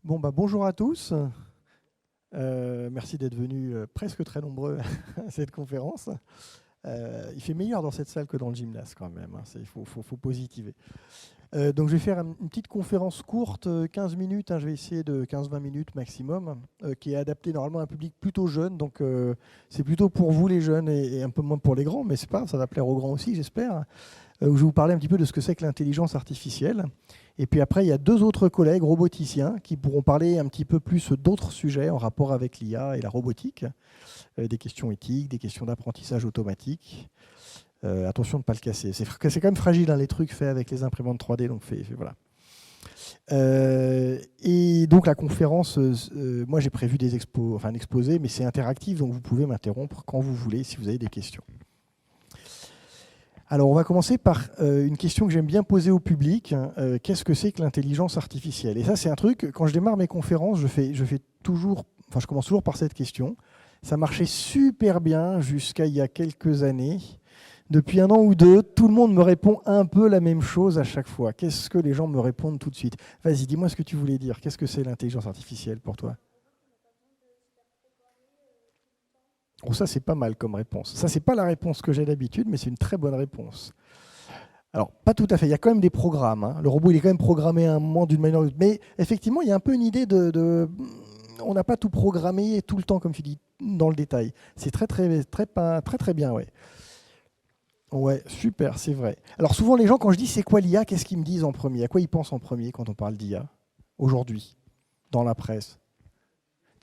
Bon, bonjour à tous. Merci d'être venus presque très nombreux à cette conférence. Il fait meilleur dans cette salle que dans le gymnase quand même, hein. Il faut positiver. Donc je vais faire une petite conférence courte, 15 minutes, hein, je vais essayer de 15-20 minutes maximum, qui est adaptée normalement à un public plutôt jeune. Donc c'est plutôt pour vous les jeunes et un peu moins pour les grands, mais c'est pas grave, ça va plaire aux grands aussi, j'espère. Où je vais vous parler un petit peu de ce que c'est que l'intelligence artificielle. Et puis après, il y a deux autres collègues roboticiens qui pourront parler un petit peu plus d'autres sujets en rapport avec l'IA et la robotique, des questions éthiques, des questions d'apprentissage automatique. Attention de ne pas le casser. C'est quand même fragile, hein, les trucs faits avec les imprimantes 3D, donc voilà. Et donc la conférence, moi j'ai prévu un exposé, mais c'est interactif, donc vous pouvez m'interrompre quand vous voulez si vous avez des questions. Alors, on va commencer par une question que j'aime bien poser au public. Qu'est-ce que c'est que l'intelligence artificielle? Et ça, c'est un truc, quand je démarre mes conférences, je commence toujours par cette question. Ça marchait super bien jusqu'à il y a quelques années. Depuis un an ou deux, tout le monde me répond un peu la même chose à chaque fois. Qu'est-ce que les gens me répondent tout de suite? Vas-y, dis-moi ce que tu voulais dire. Qu'est-ce que c'est l'intelligence artificielle pour toi? Oh, ça, c'est pas mal comme réponse. Ça, c'est pas la réponse que j'ai d'habitude, mais c'est une très bonne réponse. Alors, pas tout à fait. Il y a quand même des programmes, hein. Le robot, il est quand même programmé à un moment d'une manière ou d'une autre. Mais effectivement, il y a un peu une idée on n'a pas tout programmé tout le temps, comme tu dis, dans le détail. C'est très bien, ouais. Ouais, super, c'est vrai. Alors souvent, les gens, quand je dis c'est quoi l'IA, qu'est-ce qu'ils me disent en premier? À quoi ils pensent en premier quand on parle d'IA aujourd'hui, dans la presse?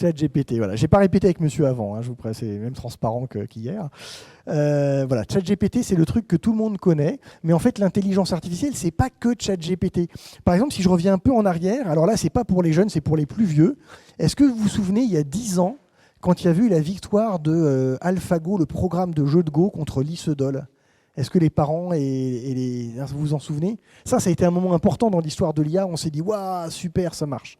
ChatGPT, voilà. J'ai pas répété avec monsieur avant, hein, je vous préviens, c'est même transparent qu'hier. Voilà, ChatGPT, c'est le truc que tout le monde connaît, mais en fait, l'intelligence artificielle, c'est pas que ChatGPT. Par exemple, si je reviens un peu en arrière, alors là, c'est pas pour les jeunes, c'est pour les plus vieux. Est-ce que vous vous souvenez, il y a 10 ans, quand il y a eu la victoire de AlphaGo, le programme de jeu de Go contre l'ISEDOL? Est-ce que les parents vous vous en souvenez? Ça a été un moment important dans l'histoire de l'IA. On s'est dit, waouh, super, ça marche.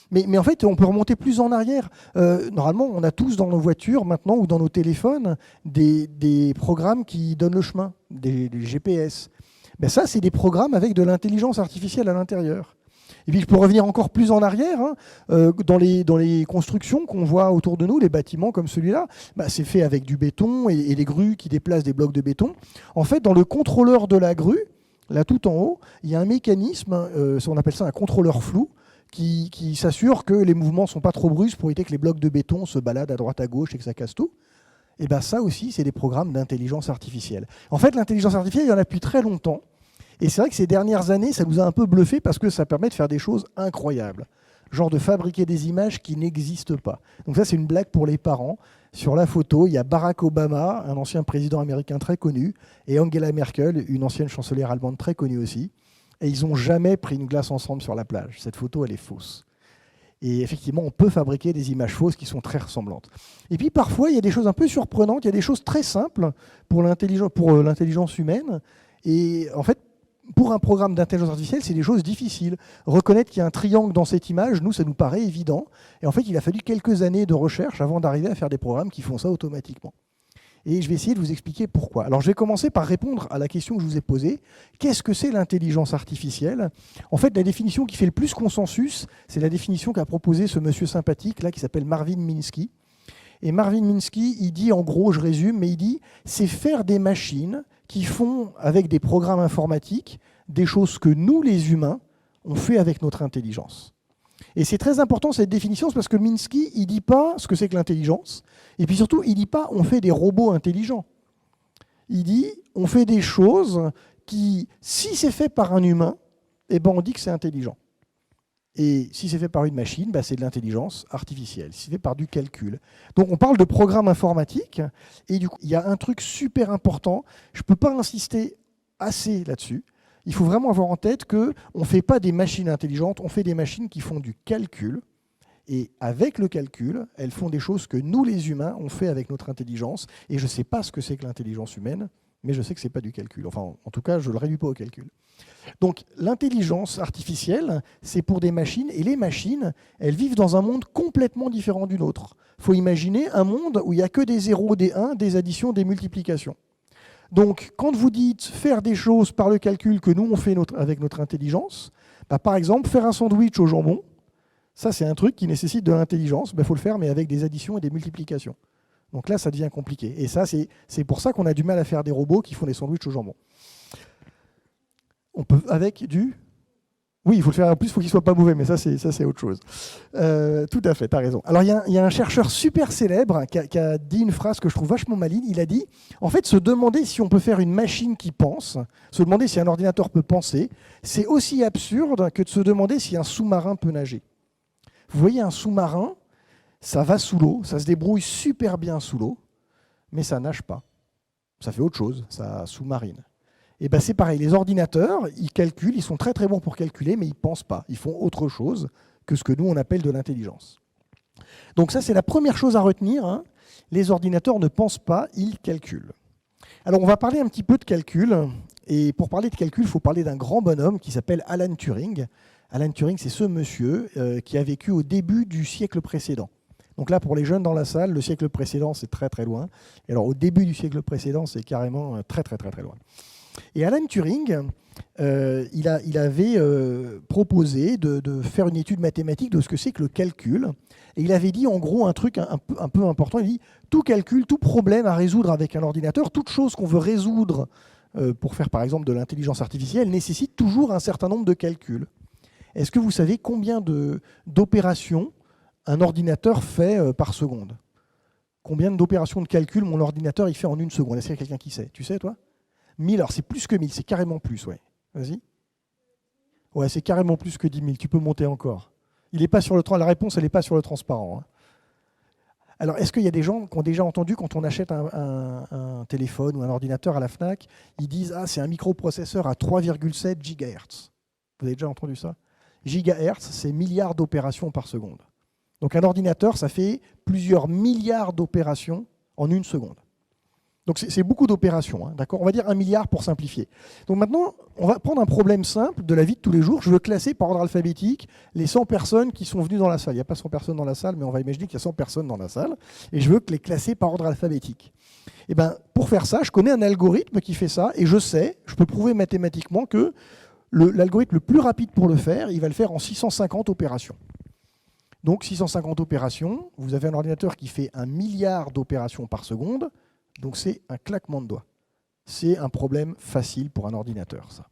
Mais en fait, on peut remonter plus en arrière. Normalement, on a tous dans nos voitures maintenant ou dans nos téléphones des programmes qui donnent le chemin, des GPS. Ben ça, c'est des programmes avec de l'intelligence artificielle à l'intérieur. Et puis je peux revenir encore plus en arrière, hein, dans les constructions qu'on voit autour de nous, les bâtiments comme celui-là, c'est fait avec du béton et des grues qui déplacent des blocs de béton. En fait, dans le contrôleur de la grue, là tout en haut, il y a un mécanisme, on appelle ça un contrôleur flou, qui s'assure que les mouvements ne sont pas trop brusques pour éviter que les blocs de béton se baladent à droite à gauche et que ça casse tout. Et bien ça aussi, c'est des programmes d'intelligence artificielle. En fait, l'intelligence artificielle, il y en a depuis très longtemps. Et c'est vrai que ces dernières années, ça nous a un peu bluffé parce que ça permet de faire des choses incroyables. Genre de fabriquer des images qui n'existent pas. Donc ça, c'est une blague pour les parents. Sur la photo, il y a Barack Obama, un ancien président américain très connu, et Angela Merkel, une ancienne chancelière allemande très connue aussi. Et ils n'ont jamais pris une glace ensemble sur la plage. Cette photo, elle est fausse. Et effectivement, on peut fabriquer des images fausses qui sont très ressemblantes. Et puis parfois, il y a des choses un peu surprenantes. Il y a des choses très simples pour l'intelligence humaine. Et en fait, pour un programme d'intelligence artificielle, c'est des choses difficiles. Reconnaître qu'il y a un triangle dans cette image, nous, ça nous paraît évident. Et en fait, il a fallu quelques années de recherche avant d'arriver à faire des programmes qui font ça automatiquement. Et je vais essayer de vous expliquer pourquoi. Alors, je vais commencer par répondre à la question que je vous ai posée. Qu'est-ce que c'est l'intelligence artificielle? En fait, la définition qui fait le plus consensus, c'est la définition qu'a proposée ce monsieur sympathique, là, qui s'appelle Marvin Minsky. Et Marvin Minsky, il dit, en gros, je résume, mais il dit, c'est faire des machines qui font, avec des programmes informatiques, des choses que nous, les humains, on fait avec notre intelligence. Et c'est très important cette définition, parce que Minsky, il ne dit pas ce que c'est que l'intelligence, et puis surtout, il ne dit pas on fait des robots intelligents. Il dit on fait des choses qui, si c'est fait par un humain, eh ben on dit que c'est intelligent. Et si c'est fait par une machine, c'est de l'intelligence artificielle. Si c'est fait par du calcul. Donc on parle de programme informatique, et du coup, il y a un truc super important, je ne peux pas insister assez là-dessus. Il faut vraiment avoir en tête qu'on ne fait pas des machines intelligentes, on fait des machines qui font du calcul. Et avec le calcul, elles font des choses que nous, les humains, on fait avec notre intelligence. Et je ne sais pas ce que c'est que l'intelligence humaine, mais je sais que ce n'est pas du calcul. Enfin, en tout cas, je ne le réduis pas au calcul. Donc, l'intelligence artificielle, c'est pour des machines. Et les machines, elles vivent dans un monde complètement différent du nôtre. Il faut imaginer un monde où il n'y a que des zéros, des 1, des additions, des multiplications. Donc, quand vous dites faire des choses par le calcul que nous, on fait avec notre intelligence, par exemple, faire un sandwich au jambon, Ça, c'est un truc qui nécessite de l'intelligence. Il faut le faire, mais avec des additions et des multiplications. Donc là, ça devient compliqué. Et ça, c'est pour ça qu'on a du mal à faire des robots qui font des sandwichs au jambon. On peut, avec du... Oui, il faut le faire en plus, il faut qu'il ne soit pas mauvais, mais ça c'est autre chose. Tout à fait, tu as raison. Alors il y a un chercheur super célèbre qui a dit une phrase que je trouve vachement maligne. Il a dit, en fait, se demander si on peut faire une machine qui pense, se demander si un ordinateur peut penser, c'est aussi absurde que de se demander si un sous-marin peut nager. Vous voyez, un sous-marin, ça va sous l'eau, ça se débrouille super bien sous l'eau, mais ça nage pas. Ça fait autre chose, ça sous-marine. Et ben c'est pareil, les ordinateurs, ils calculent, ils sont très très bons pour calculer, mais ils ne pensent pas. Ils font autre chose que ce que nous on appelle de l'intelligence. Donc ça c'est la première chose à retenir, hein. Les ordinateurs ne pensent pas, ils calculent. Alors on va parler un petit peu de calcul, et pour parler de calcul, il faut parler d'un grand bonhomme qui s'appelle Alan Turing. Alan Turing, c'est ce monsieur qui a vécu au début du siècle précédent. Donc là, pour les jeunes dans la salle, le siècle précédent, c'est très très loin. Et alors au début du siècle précédent, c'est carrément très très très très loin. Et Alan Turing, il avait proposé de faire une étude mathématique de ce que c'est que le calcul. Et il avait dit en gros un truc un peu important. Il dit tout calcul, tout problème à résoudre avec un ordinateur, toute chose qu'on veut résoudre pour faire par exemple de l'intelligence artificielle nécessite toujours un certain nombre de calculs. Est-ce que vous savez combien d'opérations un ordinateur fait par seconde? Combien d'opérations de calcul mon ordinateur il fait en une seconde? Est-ce qu'il y a quelqu'un qui sait? Tu sais, toi? 1000, alors c'est plus que 1000, c'est carrément plus, ouais. Vas-y. Ouais, c'est carrément plus que 10 000, tu peux monter encore. Il est pas sur le la réponse, elle n'est pas sur le transparent, hein. Alors, est-ce qu'il y a des gens qui ont déjà entendu, quand on achète un téléphone ou un ordinateur à la FNAC, ils disent « Ah, c'est un microprocesseur à 3,7 GHz ». Vous avez déjà entendu ça? Gigahertz, c'est milliards d'opérations par seconde. Donc un ordinateur, ça fait plusieurs milliards d'opérations en une seconde. Donc c'est beaucoup d'opérations, hein, d'accord? On va dire 1 milliard pour simplifier. Donc maintenant, on va prendre un problème simple de la vie de tous les jours. Je veux classer par ordre alphabétique les 100 personnes qui sont venues dans la salle. Il n'y a pas 100 personnes dans la salle, mais on va imaginer qu'il y a 100 personnes dans la salle. Et je veux les classer par ordre alphabétique. Et ben, pour faire ça, je connais un algorithme qui fait ça, et je peux prouver mathématiquement que l'algorithme le plus rapide pour le faire, il va le faire en 650 opérations. Donc 650 opérations, vous avez un ordinateur qui fait 1 milliard d'opérations par seconde, donc c'est un claquement de doigts. C'est un problème facile pour un ordinateur, ça.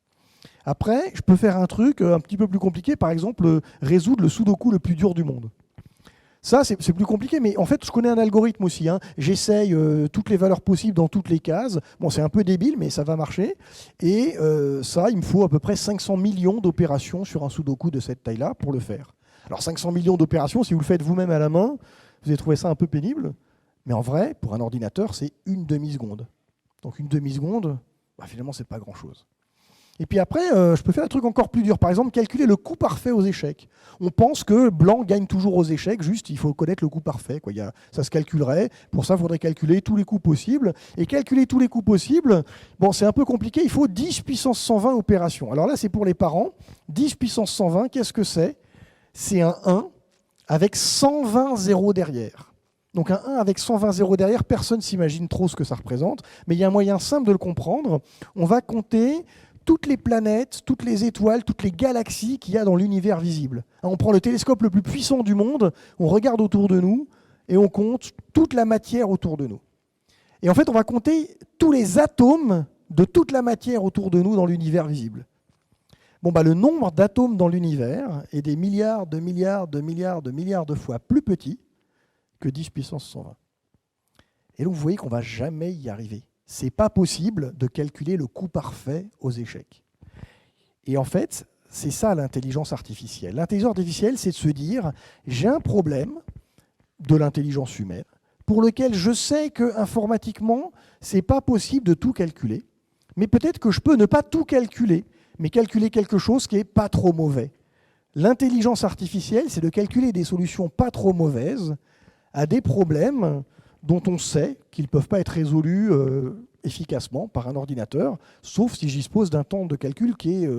Après, je peux faire un truc un petit peu plus compliqué, par exemple, résoudre le sudoku le plus dur du monde. Ça, c'est plus compliqué, mais en fait, je connais un algorithme aussi, hein. J'essaye toutes les valeurs possibles dans toutes les cases. Bon, c'est un peu débile, mais ça va marcher. Et ça, il me faut à peu près 500 millions d'opérations sur un sudoku de cette taille-là pour le faire. Alors 500 millions d'opérations, si vous le faites vous-même à la main, vous allez trouver ça un peu pénible. Mais en vrai, pour un ordinateur, c'est une demi-seconde. Donc une demi-seconde, bah, finalement, c'est pas grand-chose. Et puis après, je peux faire un truc encore plus dur. Par exemple, calculer le coup parfait aux échecs. On pense que blanc gagne toujours aux échecs, juste il faut connaître le coup parfait, quoi. Ça se calculerait. Pour ça, il faudrait calculer tous les coups possibles. Et calculer tous les coups possibles, bon, c'est un peu compliqué. Il faut 10 puissance 120 opérations. Alors là, c'est pour les parents. 10 puissance 120, qu'est-ce que c'est? C'est un 1 avec 120 zéros derrière. Donc un 1 avec 120 zéros derrière, personne ne s'imagine trop ce que ça représente. Mais il y a un moyen simple de le comprendre. On va compter toutes les planètes, toutes les étoiles, toutes les galaxies qu'il y a dans l'univers visible. On prend le télescope le plus puissant du monde, on regarde autour de nous et on compte toute la matière autour de nous. Et en fait, on va compter tous les atomes de toute la matière autour de nous dans l'univers visible. Bon, bah, le nombre d'atomes dans l'univers est des milliards de milliards de milliards de milliards de fois plus petit que 10 puissance 120. Et donc, vous voyez qu'on ne va jamais y arriver. Ce n'est pas possible de calculer le coup parfait aux échecs. Et en fait, c'est ça l'intelligence artificielle. L'intelligence artificielle, c'est de se dire, j'ai un problème de l'intelligence humaine pour lequel je sais qu'informatiquement, ce n'est pas possible de tout calculer, mais peut-être que je peux ne pas tout calculer, mais calculer quelque chose qui n'est pas trop mauvais. L'intelligence artificielle, c'est de calculer des solutions pas trop mauvaises à des problèmes dont on sait qu'ils ne peuvent pas être résolus efficacement par un ordinateur, sauf si je dispose d'un temps de calcul qui est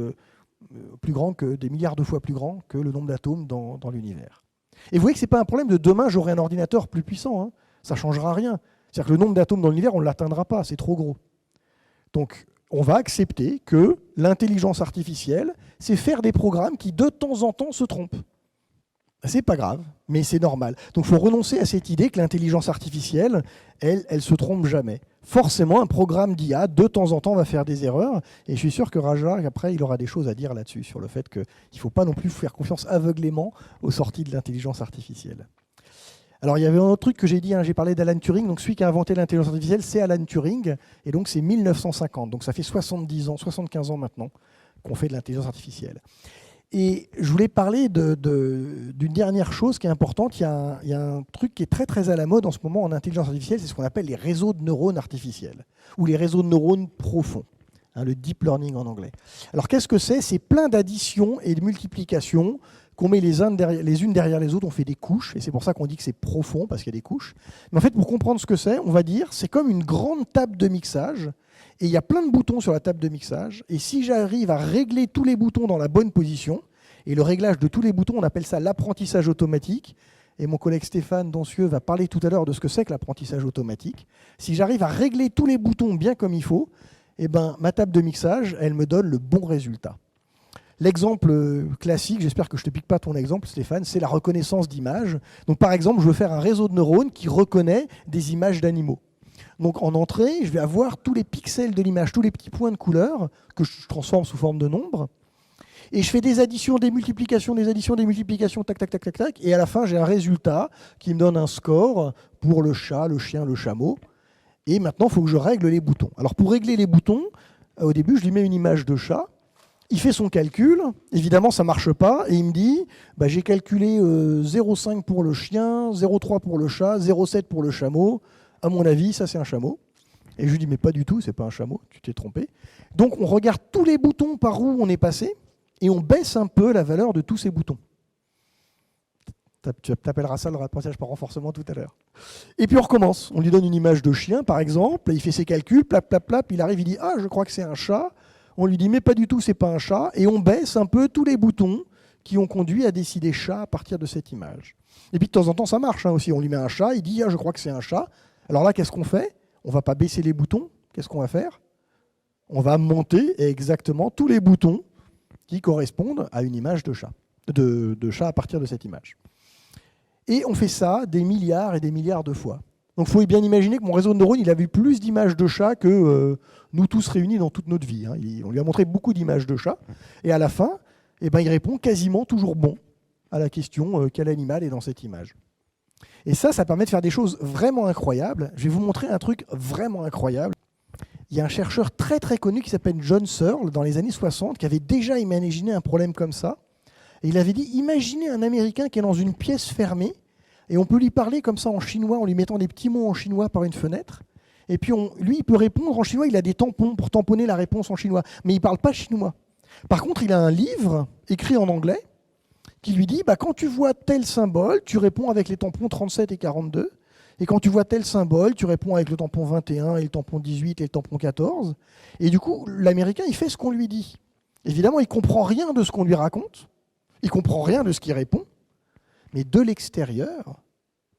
plus grand que des milliards de fois plus grand que le nombre d'atomes dans l'univers. Et vous voyez que ce n'est pas un problème de demain, j'aurai un ordinateur plus puissant, hein. Ça ne changera rien. C'est-à-dire que le nombre d'atomes dans l'univers, on ne l'atteindra pas, c'est trop gros. Donc, on va accepter que l'intelligence artificielle, c'est faire des programmes qui, de temps en temps, se trompent. C'est pas grave, mais c'est normal. Donc il faut renoncer à cette idée que l'intelligence artificielle, elle se trompe jamais. Forcément, un programme d'IA, de temps en temps, va faire des erreurs. Et je suis sûr que Raja, après, il aura des choses à dire là-dessus, sur le fait qu'il ne faut pas non plus faire confiance aveuglément aux sorties de l'intelligence artificielle. Alors il y avait un autre truc que j'ai dit, j'ai parlé d'Alan Turing. Donc celui qui a inventé l'intelligence artificielle, c'est Alan Turing. Et donc c'est 1950. Donc ça fait 70 ans, 75 ans maintenant qu'on fait de l'intelligence artificielle. Et je voulais parler d'une dernière chose qui est importante. Il y a un truc qui est très très à la mode en ce moment en intelligence artificielle, c'est ce qu'on appelle les réseaux de neurones artificiels, ou les réseaux de neurones profonds, le deep learning en anglais. Alors qu'est-ce que c'est? C'est plein d'additions et de multiplications qu'on met les unes derrière les autres, on fait des couches, et c'est pour ça qu'on dit que c'est profond, parce qu'il y a des couches. Mais en fait, pour comprendre ce que c'est, on va dire, c'est comme une grande table de mixage, et il y a plein de boutons sur la table de mixage, et si j'arrive à régler tous les boutons dans la bonne position, et le réglage de tous les boutons, on appelle ça l'apprentissage automatique, et mon collègue Stéphane Doncieux va parler tout à l'heure de ce que c'est que l'apprentissage automatique. Si j'arrive à régler tous les boutons bien comme il faut, eh ben, ma table de mixage, elle me donne le bon résultat. L'exemple classique, j'espère que je ne te pique pas ton exemple Stéphane, c'est la reconnaissance d'images. Donc par exemple, je veux faire un réseau de neurones qui reconnaît des images d'animaux. Donc en entrée, je vais avoir tous les pixels de l'image, tous les petits points de couleur que je transforme sous forme de nombres. Et je fais des additions, des multiplications, tac, tac, tac, tac, tac. Et à la fin, j'ai un résultat qui me donne un score pour le chat, le chien, le chameau. Et maintenant, il faut que je règle les boutons. Alors pour régler les boutons, au début, je lui mets une image de chat. Il fait son calcul, évidemment ça ne marche pas, et il me dit, j'ai calculé 0,5 pour le chien, 0,3 pour le chat, 0,7 pour le chameau. À mon avis, ça c'est un chameau. Et je lui dis, mais pas du tout, c'est pas un chameau, tu t'es trompé. Donc on regarde tous les boutons par où on est passé, et on baisse un peu la valeur de tous ces boutons. Tu appelleras ça le apprentissage par renforcement tout à l'heure. Et puis on recommence, on lui donne une image de chien par exemple, il fait ses calculs, plap, plap, plap, il arrive, il dit, je crois que c'est un chat. On lui dit, mais pas du tout, c'est pas un chat. Et on baisse un peu tous les boutons qui ont conduit à décider chat à partir de cette image. Et puis de temps en temps, ça marche aussi. On lui met un chat, il dit, je crois que c'est un chat. Alors là, qu'est-ce qu'on fait? On ne va pas baisser les boutons. Qu'est-ce qu'on va faire? On va monter exactement tous les boutons qui correspondent à une image de chat, de chat à partir de cette image. Et on fait ça des milliards et des milliards de fois. Donc il faut bien imaginer que mon réseau de neurones, il a vu plus d'images de chats que nous tous réunis dans toute notre vie. On lui a montré beaucoup d'images de chats. Et à la fin, il répond quasiment toujours bon à la question quel animal est dans cette image. Et ça permet de faire des choses vraiment incroyables. Je vais vous montrer un truc vraiment incroyable. Il y a un chercheur très très connu qui s'appelle John Searle, dans les années 60, qui avait déjà imaginé un problème comme ça. Et il avait dit, imaginez un Américain qui est dans une pièce fermée, et on peut lui parler comme ça en chinois, en lui mettant des petits mots en chinois par une fenêtre. Et puis lui, il peut répondre en chinois, il a des tampons pour tamponner la réponse en chinois. Mais il ne parle pas chinois. Par contre, il a un livre écrit en anglais qui lui dit, quand tu vois tel symbole, tu réponds avec les tampons 37 et 42. Et quand tu vois tel symbole, tu réponds avec le tampon 21 et le tampon 18 et le tampon 14. Et du coup, l'Américain, il fait ce qu'on lui dit. Évidemment, il ne comprend rien de ce qu'on lui raconte. Il ne comprend rien de ce qu'il répond. Mais de l'extérieur,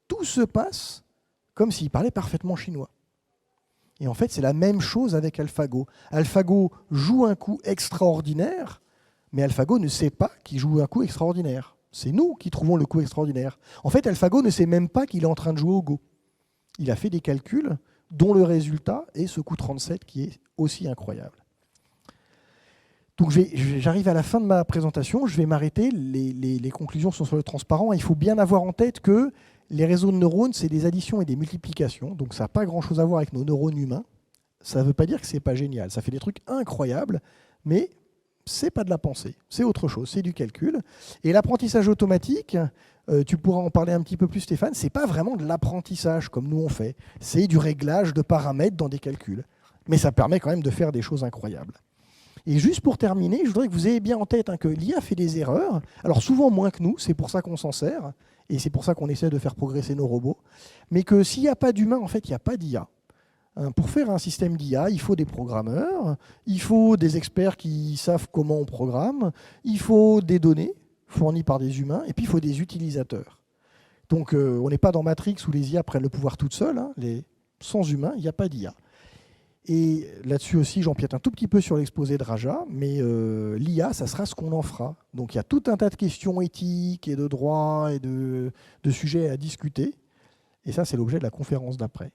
tout se passe comme s'il parlait parfaitement chinois. Et en fait, c'est la même chose avec AlphaGo. AlphaGo joue un coup extraordinaire, mais AlphaGo ne sait pas qu'il joue un coup extraordinaire. C'est nous qui trouvons le coup extraordinaire. En fait, AlphaGo ne sait même pas qu'il est en train de jouer au Go. Il a fait des calculs dont le résultat est ce coup 37 qui est aussi incroyable. Donc j'arrive à la fin de ma présentation, je vais m'arrêter, les conclusions sont sur le transparent. Il faut bien avoir en tête que les réseaux de neurones, c'est des additions et des multiplications, donc ça n'a pas grand-chose à voir avec nos neurones humains. Ça ne veut pas dire que ce n'est pas génial, ça fait des trucs incroyables, mais ce n'est pas de la pensée, c'est autre chose, c'est du calcul. Et l'apprentissage automatique, tu pourras en parler un petit peu plus Stéphane, ce n'est pas vraiment de l'apprentissage comme nous on fait, c'est du réglage de paramètres dans des calculs. Mais ça permet quand même de faire des choses incroyables. Et juste pour terminer, je voudrais que vous ayez bien en tête que l'IA fait des erreurs, alors souvent moins que nous, c'est pour ça qu'on s'en sert, et c'est pour ça qu'on essaie de faire progresser nos robots, mais que s'il n'y a pas d'humain, en fait, il n'y a pas d'IA. Pour faire un système d'IA, il faut des programmeurs, il faut des experts qui savent comment on programme, il faut des données fournies par des humains, et puis il faut des utilisateurs. Donc on n'est pas dans Matrix où les IA prennent le pouvoir toutes seules, sans humains, il n'y a pas d'IA. Et là-dessus aussi, j'empiète un tout petit peu sur l'exposé de Raja, mais l'IA, ça sera ce qu'on en fera. Donc il y a tout un tas de questions éthiques et de droit et de sujets à discuter. Et ça, c'est l'objet de la conférence d'après.